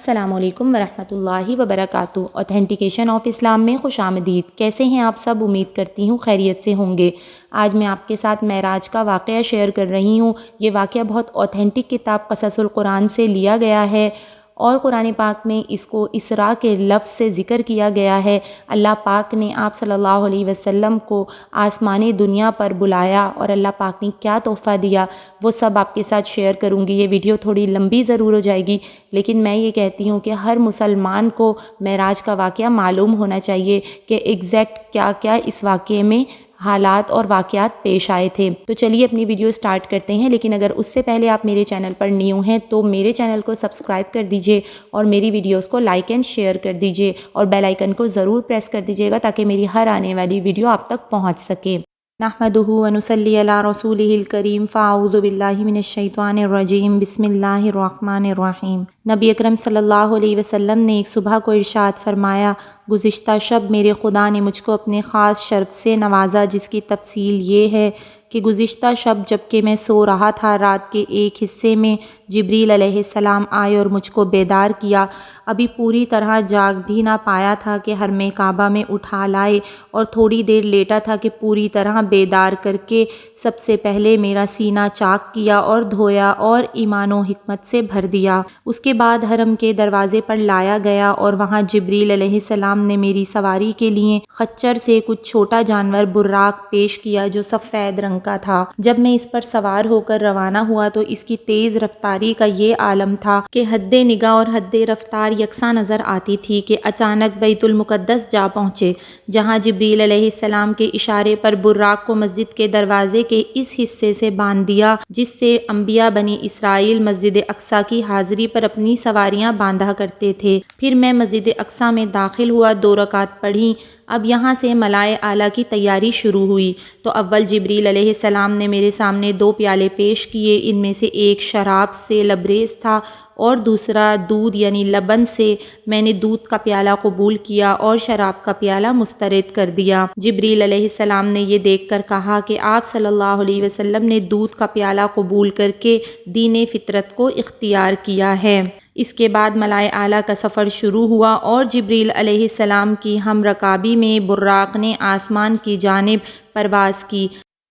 السلام علیکم ورحمۃ اللہ وبرکاتہ۔ اوتھینٹیکیشن آف اسلام میں خوش آمدید۔ کیسے ہیں آپ سب؟ امید کرتی ہوں خیریت سے ہوں گے۔ آج میں آپ کے ساتھ معراج کا واقعہ شیئر کر رہی ہوں۔ یہ واقعہ بہت اوتھینٹک کتاب قصص القرآن سے لیا گیا ہے اور قرآن پاک میں اس کو اسراء کے لفظ سے ذکر کیا گیا ہے۔ اللہ پاک نے آپ صلی اللہ علیہ وسلم کو آسمانی دنیا پر بلایا اور اللہ پاک نے کیا تحفہ دیا وہ سب آپ کے ساتھ شیئر کروں گی۔ یہ ویڈیو تھوڑی لمبی ضرور ہو جائے گی، لیکن میں یہ کہتی ہوں کہ ہر مسلمان کو معراج کا واقعہ معلوم ہونا چاہیے کہ ایگزیکٹ کیا کیا اس واقعے میں حالات اور واقعات پیش آئے تھے۔ تو چلیے اپنی ویڈیو سٹارٹ کرتے ہیں، لیکن اگر اس سے پہلے آپ میرے چینل پر نیو ہیں تو میرے چینل کو سبسکرائب کر دیجئے اور میری ویڈیوز کو لائک اینڈ شیئر کر دیجئے اور بیل آئیکن کو ضرور پریس کر دیجئے گا تاکہ میری ہر آنے والی ویڈیو آپ تک پہنچ سکے۔ نحمدہ ونصلی علی رسولہ الکریم، فاعوذ باللہ من الشیطان الرجیم، بسم اللہ الرحمن الرحیم۔ نبی اکرم صلی اللہ علیہ وسلم نے ایک صبح کو ارشاد فرمایا، گزشتہ شب میرے خدا نے مجھ کو اپنے خاص شرف سے نوازا، جس کی تفصیل یہ ہے کہ گزشتہ شب جب کہ میں سو رہا تھا، رات کے ایک حصے میں جبریل علیہ السلام آئے اور مجھ کو بیدار کیا۔ ابھی پوری طرح جاگ بھی نہ پایا تھا کہ حرم کعبہ میں اٹھا لائے اور تھوڑی دیر لیٹا تھا کہ پوری طرح بیدار کر کے سب سے پہلے میرا سینہ چاک کیا اور دھویا اور ایمان و حکمت سے بھر دیا۔ اس کے بعد حرم کے دروازے پر لایا گیا اور وہاں جبریل علیہ السلام نے میری سواری کے لیے خچر سے کچھ چھوٹا جانور براق پیش کیا جو سفید رنگ کا تھا۔ جب میں اس پر سوار ہو کر روانہ ہوا تو اس کی تیز رفتاری کا یہ عالم تھا کہ حد نگاہ اور حد رفتار یکساں نظر آتی تھی کہ اچانک بیت المقدس جا پہنچے، جہاں جبریل علیہ السلام کے اشارے پر براق کو مسجد کے دروازے کے اس حصے سے باندھ دیا جس سے انبیاء بنی اسرائیل مسجد اقصیٰ کی حاضری پر اپنی سواریاں باندھا کرتے تھے۔ پھر میں مسجد اقصیٰ میں داخل ہوا، 2 رکعت پڑھی۔ اب یہاں سے ملائے اعلیٰ کی تیاری شروع ہوئی تو اول جبریل علیہ السلام نے میرے سامنے 2 پیالے پیش کیے، ان میں سے ایک شراب سے لبریز تھا اور دوسرا دودھ یعنی لبن سے۔ میں نے دودھ کا پیالہ قبول کیا اور شراب کا پیالہ مسترد کر دیا۔ جبریل علیہ السلام نے یہ دیکھ کر کہا کہ آپ صلی اللہ علیہ وسلم نے دودھ کا پیالہ قبول کر کے دین فطرت کو اختیار کیا ہے۔ اس کے بعد ملائے اعلیٰ کا سفر شروع ہوا اور جبریل علیہ السلام کی ہم رکابی میں براق نے آسمان کی جانب پرواز کی۔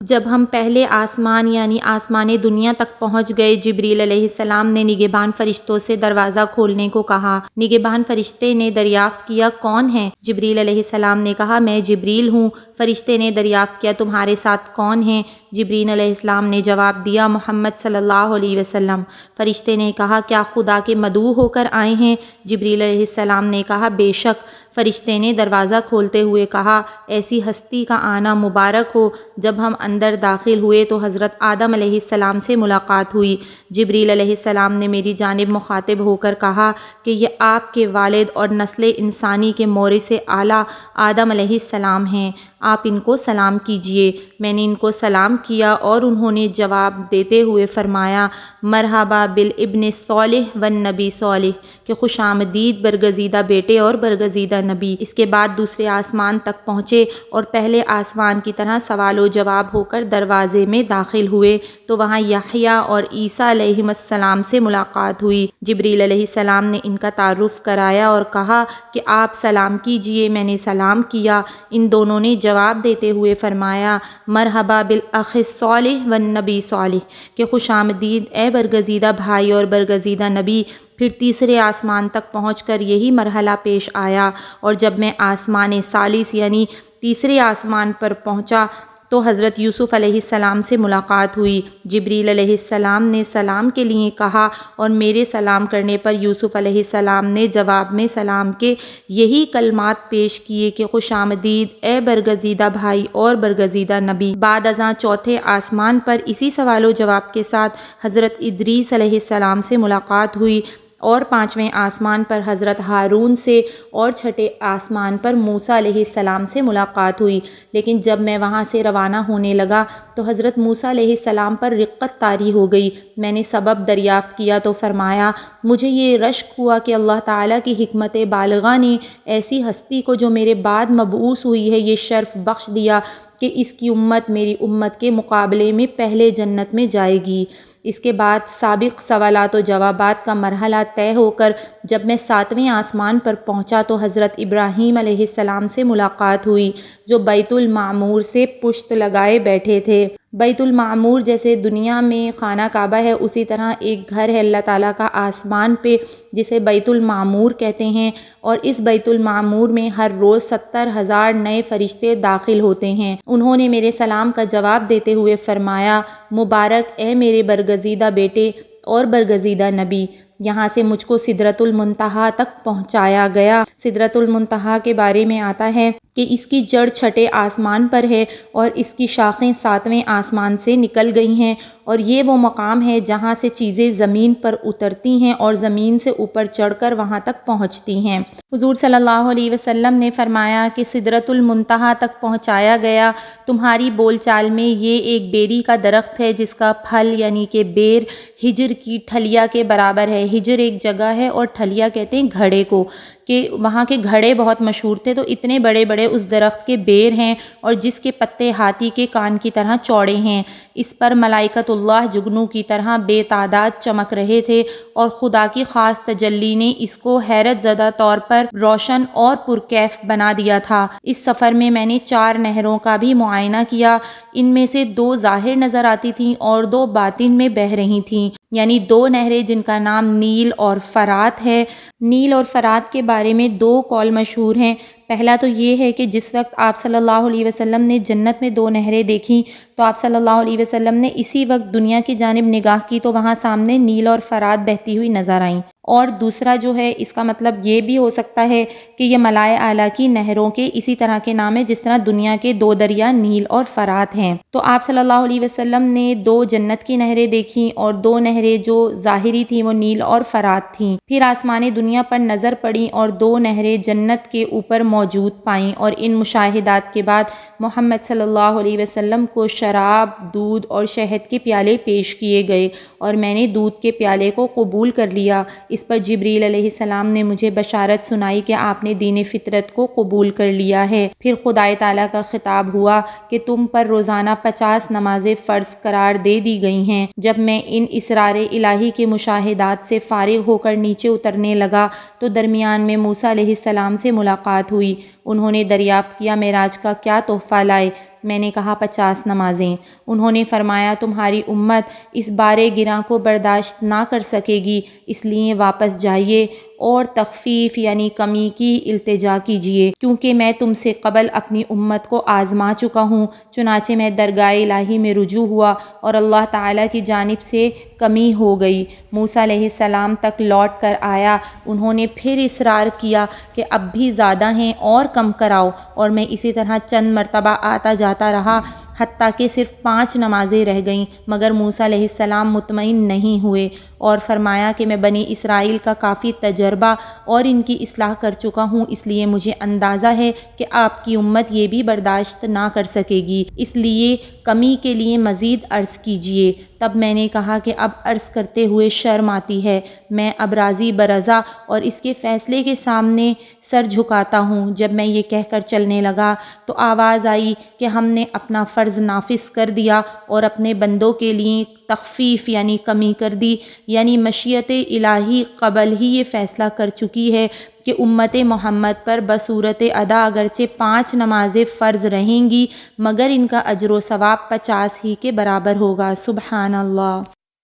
جب ہم پہلے آسمان یعنی آسمان دنیا تک پہنچ گئے، جبریل علیہ السلام نے نگہبان فرشتوں سے دروازہ کھولنے کو کہا۔ نگہبان فرشتے نے دریافت کیا، کون ہیں؟ جبریل علیہ السلام نے کہا، میں جبریل ہوں۔ فرشتے نے دریافت کیا، تمہارے ساتھ کون ہیں؟ جبریل علیہ السلام نے جواب دیا، محمد صلی اللہ علیہ وسلم۔ فرشتے نے کہا، کیا خدا کے مدعو ہو کر آئے ہیں؟ جبریل علیہ السلام نے کہا، بے شک۔ فرشتے نے دروازہ کھولتے ہوئے کہا، ایسی ہستی کا آنا مبارک ہو۔ جب ہم اندر داخل ہوئے تو حضرت آدم علیہ السلام سے ملاقات ہوئی۔ جبریل علیہ السلام نے میری جانب مخاطب ہو کر کہا کہ یہ آپ کے والد اور نسل انسانی کے مورث اعلیٰ آدم علیہ السلام ہیں، آپ ان کو سلام کیجئے۔ میں نے ان کو سلام کیا اور انہوں نے جواب دیتے ہوئے فرمایا، مرحبا بالابن الصالح والنبی صالح، کہ خوش آمدید برگزیدہ بیٹے اور برگزیدہ نبی۔ اس کے بعد دوسرے آسمان تک پہنچے اور پہلے آسمان کی طرح سوال و جواب ہو کر دروازے میں داخل ہوئے تو وہاں یحییٰ اور عیسیٰ علیہ السلام سے ملاقات ہوئی۔ جبریل علیہ السلام نے ان کا تعارف کرایا اور کہا کہ آپ سلام کیجئے۔ میں نے سلام کیا۔ ان دونوں نے جواب دیتے ہوئے فرمایا، مرحبا بالاخ الصالح والنبی صالح، کہ خوش آمدید اے برگزیدہ بھائی اور برگزیدہ نبی۔ پھر تیسرے آسمان تک پہنچ کر یہی مرحلہ پیش آیا اور جب میں آسمان ثالث یعنی تیسرے آسمان پر پہنچا تو حضرت یوسف علیہ السلام سے ملاقات ہوئی۔ جبریل علیہ السلام نے سلام کے لیے کہا اور میرے سلام کرنے پر یوسف علیہ السلام نے جواب میں سلام کے یہی کلمات پیش کیے کہ خوش آمدید اے برگزیدہ بھائی اور برگزیدہ نبی۔ بعد ازاں چوتھے آسمان پر اسی سوال و جواب کے ساتھ حضرت ادریس علیہ السلام سے ملاقات ہوئی اور پانچویں آسمان پر حضرت ہارون سے اور چھٹے آسمان پر موسیٰ علیہ السلام سے ملاقات ہوئی۔ لیکن جب میں وہاں سے روانہ ہونے لگا تو حضرت موسیٰ علیہ السلام پر رقت طاری ہو گئی۔ میں نے سبب دریافت کیا تو فرمایا، مجھے یہ رشک ہوا کہ اللہ تعالیٰ کی حکمت بالغہ نے ایسی ہستی کو جو میرے بعد مبعوث ہوئی ہے یہ شرف بخش دیا کہ اس کی امت میری امت کے مقابلے میں پہلے جنت میں جائے گی۔ اس کے بعد سابق سوالات و جوابات کا مرحلہ طے ہو کر جب میں 7ویں آسمان پر پہنچا تو حضرت ابراہیم علیہ السلام سے ملاقات ہوئی، جو بیت المعمور سے پشت لگائے بیٹھے تھے۔ بیت المعمور جیسے دنیا میں خانہ کعبہ ہے، اسی طرح ایک گھر ہے اللہ تعالیٰ کا آسمان پہ جسے بیت المعمور کہتے ہیں، اور اس بیت المعمور میں ہر روز 70,000 نئے فرشتے داخل ہوتے ہیں۔ انہوں نے میرے سلام کا جواب دیتے ہوئے فرمایا، مبارک اے میرے برگزیدہ بیٹے اور برگزیدہ نبی، یہاں سے مجھ کو سدرۃ المنتہا تک پہنچایا گیا۔ سدرۃ المنتہا کے بارے میں آتا ہے کہ اس کی جڑ 6 آسمان پر ہے اور اس کی شاخیں 7ویں آسمان سے نکل گئی ہیں، اور یہ وہ مقام ہے جہاں سے چیزیں زمین پر اترتی ہیں اور زمین سے اوپر چڑھ کر وہاں تک پہنچتی ہیں۔ حضور صلی اللہ علیہ وسلم نے فرمایا کہ سدرۃ المنتہا تک پہنچایا گیا، تمہاری بول چال میں یہ ایک بیری کا درخت ہے جس کا پھل یعنی کہ بیر ہجر کی ٹھلیا کے برابر ہے۔ ہجر ایک جگہ ہے اور ٹھلیا کہتے ہیں گھڑے کو، کہ وہاں کے گھڑے بہت مشہور تھے، تو اتنے بڑے بڑے اس درخت کے بیر ہیں اور جس کے پتے ہاتھی کے کان کی طرح چوڑے ہیں۔ اس پر ملائکۃ اللہ جگنو کی طرح بے تعداد چمک رہے تھے، اور خدا کی خاص تجلی نے اس کو حیرت زدہ طور پر روشن اور پرکیف بنا دیا تھا۔ اس سفر میں میں نے 4 نہروں کا بھی معائنہ کیا، ان میں سے 2 ظاہر نظر آتی تھیں اور 2 باطن میں بہہ رہی تھیں، یعنی 2 نہریں جن کا نام نیل اور فرات ہے۔ نیل اور فرات کے بارے میں 2 قول مشہور ہیں۔ پہلا تو یہ ہے کہ جس وقت آپ صلی اللہ علیہ وسلم نے جنت میں 2 نہریں دیکھیں تو آپ صلی اللہ علیہ وسلم نے اسی وقت دنیا کی جانب نگاہ کی تو وہاں سامنے نیل اور فرات بہتی ہوئی نظر آئیں۔ اور دوسرا جو ہے اس کا مطلب یہ بھی ہو سکتا ہے کہ یہ ملائے اعلیٰ کی نہروں کے اسی طرح کے نام ہے جس طرح دنیا کے 2 دریا نیل اور فرات ہیں۔ تو آپ صلی اللہ علیہ وسلم نے 2 جنت کی نہریں دیکھیں اور 2 نہریں جو ظاہری تھیں وہ نیل اور فرات تھیں۔ پھر آسمان دنیا پر نظر پڑیں اور 2 نہریں جنت کے اوپر موجود پائیں، اور ان مشاہدات کے بعد محمد صلی اللہ علیہ وسلم کو شراب، دودھ اور شہد کے پیالے پیش کیے گئے، اور میں نے دودھ کے پیالے کو قبول کر لیا۔ اس پر جبریل علیہ السلام نے مجھے بشارت سنائی کہ آپ نے دین فطرت کو قبول کر لیا ہے۔ پھر خدائے تعالیٰ کا خطاب ہوا کہ تم پر روزانہ 50 نمازیں فرض قرار دے دی گئی ہیں۔ جب میں ان اسرار الہی کے مشاہدات سے فارغ ہو کر نیچے اترنے لگا تو درمیان میں موسیٰ علیہ السلام سے ملاقات ہوئی۔ انہوں نے دریافت کیا معراج کا کیا تحفہ لائے؟ میں نے کہا 50 نمازیں۔ انہوں نے فرمایا تمہاری امت اس بارے گراں کو برداشت نہ کر سکے گی، اس لیے واپس جائیے اور تخفیف یعنی کمی کی التجا کیجیے، کیونکہ میں تم سے قبل اپنی امت کو آزما چکا ہوں۔ چنانچہ میں درگاہ الہی میں رجوع ہوا اور اللہ تعالیٰ کی جانب سے کمی ہو گئی۔ موسیٰ علیہ السلام تک لوٹ کر آیا، انہوں نے پھر اصرار کیا کہ اب بھی زیادہ ہیں اور کم کراؤ، اور میں اسی طرح چند مرتبہ آتا جاتا رہا حتیٰ کہ صرف 5 نمازیں رہ گئیں، مگر موسیٰ علیہ السلام مطمئن نہیں ہوئے اور فرمایا کہ میں بنی اسرائیل کا کافی تجربہ اور ان کی اصلاح کر چکا ہوں، اس لیے مجھے اندازہ ہے کہ آپ کی امت یہ بھی برداشت نہ کر سکے گی، اس لیے کمی کے لیے مزید عرض کیجیے۔ تب میں نے کہا کہ اب عرض کرتے ہوئے شرم آتی ہے، میں اب راضی برضا اور اس کے فیصلے کے سامنے سر جھکاتا ہوں۔ جب میں یہ کہہ کر چلنے لگا تو آواز آئی کہ ہم نے اپنا فرض نافذ کر دیا اور اپنے بندوں کے لیے تخفیف یعنی کمی کر دی، یعنی مشیت الہی قبل ہی یہ فیصلہ کر چکی ہے کہ امت محمد پر بصورت ادا اگرچہ 5 نمازیں فرض رہیں گی مگر ان کا اجر و ثواب 50 ہی کے برابر ہوگا۔ سبحان اللہ۔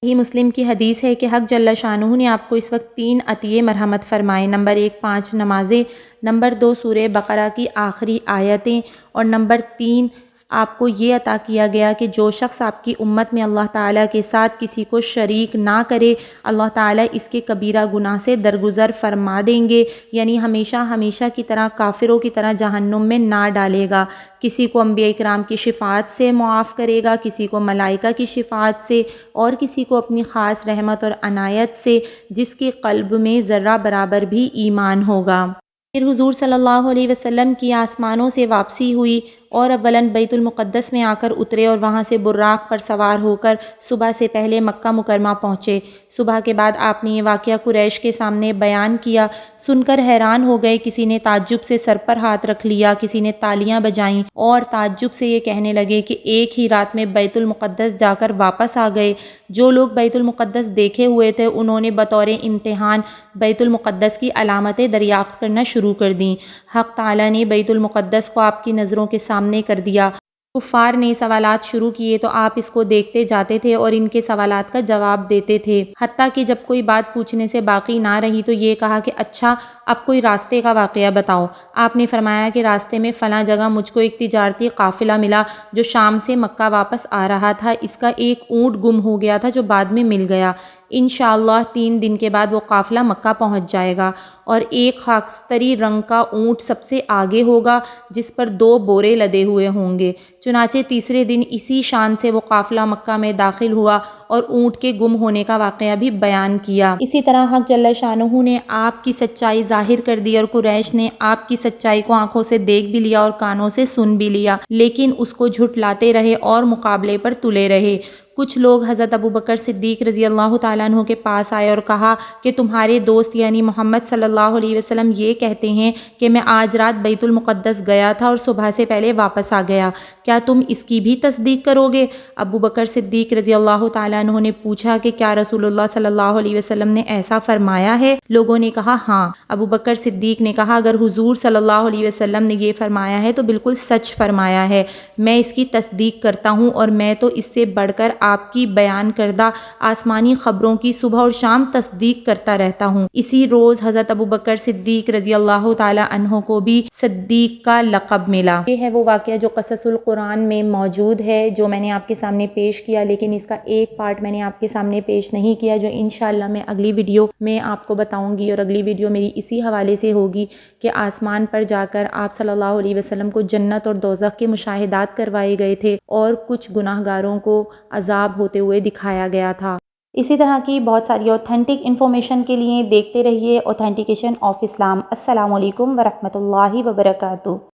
صحیح مسلم کی حدیث ہے کہ حق جل شانہ نے آپ کو اس وقت 3 عطیے مرحمت فرمائے۔ نمبر 1 5 نمازیں، نمبر 2 سورہ بقرہ کی آخری آیتیں، اور نمبر 3 آپ کو یہ عطا کیا گیا کہ جو شخص آپ کی امت میں اللہ تعالیٰ کے ساتھ کسی کو شریک نہ کرے اللہ تعالیٰ اس کے کبیرہ گناہ سے درگزر فرما دیں گے، یعنی ہمیشہ ہمیشہ کی طرح کافروں کی طرح جہنم میں نہ ڈالے گا۔ کسی کو انبیاء کرام کی شفاعت سے معاف کرے گا، کسی کو ملائکہ کی شفاعت سے، اور کسی کو اپنی خاص رحمت اور عنایت سے جس کے قلب میں ذرہ برابر بھی ایمان ہوگا۔ پھر حضور صلی اللہ علیہ وسلم کی آسمانوں سے واپسی ہوئی اور اولاً بیت المقدس میں آ کر اترے اور وہاں سے براق پر سوار ہو کر صبح سے پہلے مکہ مکرمہ پہنچے۔ صبح کے بعد آپ نے یہ واقعہ قریش کے سامنے بیان کیا۔ سن کر حیران ہو گئے، کسی نے تعجب سے سر پر ہاتھ رکھ لیا، کسی نے تالیاں بجائیں اور تعجب سے یہ کہنے لگے کہ ایک ہی رات میں بیت المقدس جا کر واپس آ گئے۔ جو لوگ بیت المقدس دیکھے ہوئے تھے انہوں نے بطور امتحان بیت المقدس کی علامتیں دریافت کرنا شروع کر دیں۔ حق تعالیٰ نے بیت المقدس کو آپ کی نظروں کے سامنے کر دیا۔ کفار نے سوالات شروع کیے تو آپ اس کو دیکھتے جاتے تھے اور ان کے سوالات کا جواب دیتے تھے، حتیٰ کہ جب کوئی بات پوچھنے سے باقی نہ رہی تو یہ کہا کہ اچھا اب کوئی راستے کا واقعہ بتاؤ۔ آپ نے فرمایا کہ راستے میں فلاں جگہ مجھ کو ایک تجارتی قافلہ ملا جو شام سے مکہ واپس آ رہا تھا، اس کا ایک اونٹ گم ہو گیا تھا جو بعد میں مل گیا، انشاءاللہ 3 دن کے بعد وہ قافلہ مکہ پہنچ جائے گا اور ایک خاکستری رنگ کا اونٹ سب سے آگے ہوگا جس پر 2 بورے لدے ہوئے ہوں گے۔ چنانچہ تیسرے دن اسی شان سے وہ قافلہ مکہ میں داخل ہوا اور اونٹ کے گم ہونے کا واقعہ بھی بیان کیا۔ اسی طرح حق جل شانہ نے آپ کی سچائی ظاہر کر دی اور قریش نے آپ کی سچائی کو آنکھوں سے دیکھ بھی لیا اور کانوں سے سن بھی لیا، لیکن اس کو جھٹلاتے رہے اور مقابلے پر تلے رہے۔ کچھ لوگ حضرت ابوبکر صدیق رضی اللہ تعالیٰ عنہ کے پاس آئے اور کہا کہ تمہارے دوست یعنی محمد صلی اللہ علیہ وسلم یہ کہتے ہیں کہ میں آج رات بیت المقدس گیا تھا اور صبح سے پہلے واپس آ گیا، کیا تم اس کی بھی تصدیق کرو گے؟ ابوبکر صدیق رضی اللہ تعالیٰ عنہ نے پوچھا کہ کیا رسول اللہ صلی اللہ علیہ وسلم نے ایسا فرمایا ہے؟ لوگوں نے کہا ہاں۔ ابوبکر صدیق نے کہا اگر حضور صلی اللہ علیہ وسلم نے یہ فرمایا ہے تو بالکل سچ فرمایا ہے، میں اس کی تصدیق کرتا ہوں اور میں تو اس سے بڑھ کر آپ کی بیان کردہ آسمانی خبروں کی صبح اور شام تصدیق کرتا رہتا ہوں۔ اسی روز حضرت ابوبکر صدیق رضی اللہ تعالیٰ عنہ کو بھی صدیق کا لقب ملا۔ یہ ہے وہ واقعہ جو قصص القرآن میں موجود ہے، جو میں نے آپ کے سامنے پیش کیا، لیکن اس کا ایک پارٹ میں نے آپ کے سامنے پیش نہیں کیا، جو انشاءاللہ میں اگلی ویڈیو میں آپ کو بتاؤں گی، اور اگلی ویڈیو میری اسی حوالے سے ہوگی کہ آسمان پر جا کر آپ صلی اللہ علیہ وسلم کو جنت اور دوزخ کے مشاہدات کروائے گئے تھے اور کچھ گناہ گاروں کو عذاب ہوتے ہوئے دکھایا گیا تھا۔ اسی طرح کی بہت ساری اوتھینٹک انفارمیشن کے لیے دیکھتے رہیے اوتھینٹیکیشن آف اسلام۔ السلام علیکم ورحمۃ اللہ وبرکاتہ۔